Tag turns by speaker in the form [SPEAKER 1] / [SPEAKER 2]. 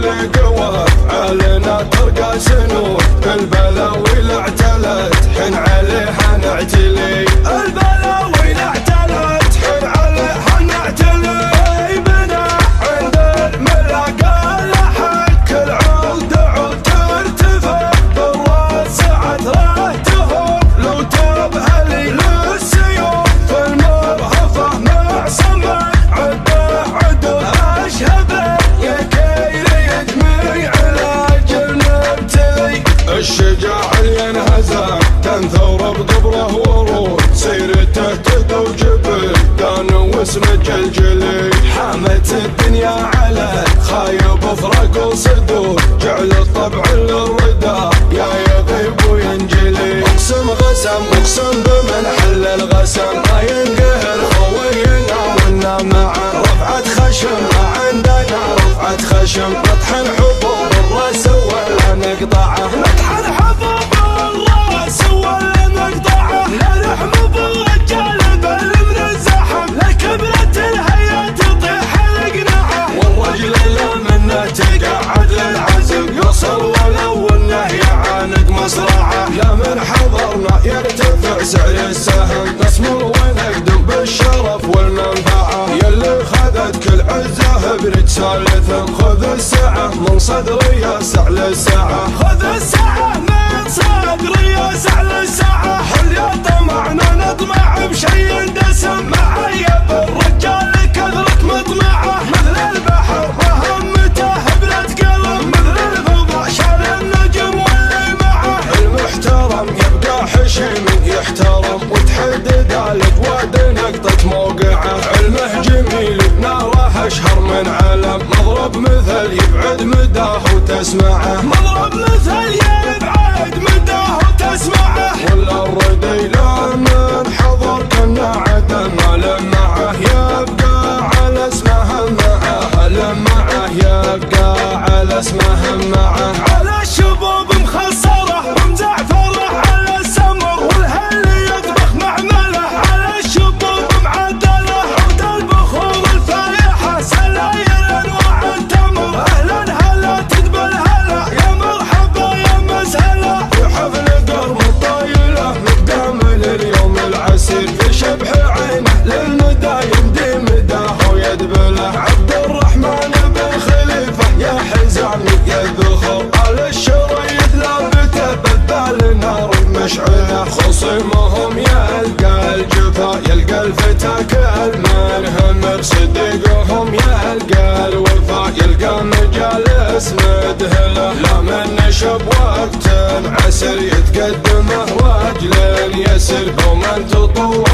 [SPEAKER 1] اللي قوى علينا ترقى سنون. البلاوي اللي اعتلت حن عليها نعتلي، البلاوي اللي اعتلت حن عليها نعتلي. بنا عند الملاقى لحق كل عود عود ترتفع، بالراس سعد راح تهب لو تبهلي للسيوف. المرهفة مع سمع عده عدو اشهبه، يا كيري يدمي علاج المبتلي. الشجاع اللي ينهزم تنثور بقبره ورود، سيرته تدو جبل دان واسم جلجلي. حامت الدنيا على خايب افرق وصدود، جعل الطبع للردى يا يغيب وينجلي. اقسم غسم اقسم بمن حل الغسم، ما ينقهر خوينا ونا معا. رفعت خشم ما عندنا رفعت خشم، نطحن حبوب الراس ولا نقطعه، نطحن حبوب الراس ولا نقطعه. لا لحم بالرجال بل من الزحم، لا كبرت الهيا تطيح القناعه. والرجل لا منه تقعد للعزم، يوصل ولو انه يعاند مصرعه. لا من حضرنا يرتفع سعر السهم، نصمر ونقدم بالشرف والمنفعه. يلي خذت كل عزه برجال ثم، خذ السعه من صدري يسع للساعه، خذ السعه من صدري يسع للساعه. حل يا طمعنا نطمع بشي دسم، معيب الرجال كثرة مطمعه. مثل البحر مهمته هبلة قلم، مثل الفضاء شال النجم واللي معه. المحترم يبقى حشيم يحترم، وتحدد الاجواد نقطة موقعه. علمه جميل ناره اشهر من علم، مضرب مثل يبعد مداه وتسمعه، مضرب مثل يبعد مداه وتسمعه. ولا الردي لا من حضر كنا عدم، لمعه يبقى على اسمه معه، لمعه يبقى على اسمه معه. على الشباب مخسره ومزعفره على السمر، والهل يطبخ معمله على الشباب معدله. عود البخور الفايحه سلايل انواع التمر، اهلا هلا تدبل هلا يا مرحبا يا مسهلا. في حفل قرم الطايله مقامل اليوم العسير، في شبح عينه للندى يمدي مداه ويدبله. عبد الرحمن بن خليفه يا حزامي يا الذخر، على الشريط لابته بذال نار مشعله. خصمهم يلقى الجفا يلقى الفتى كالمنهمر، صديقهم يلقى الوفا يلقى مجالس مدهله. لا من نشب وقت عسر يتقدمه واجل يسر، ومن تطوع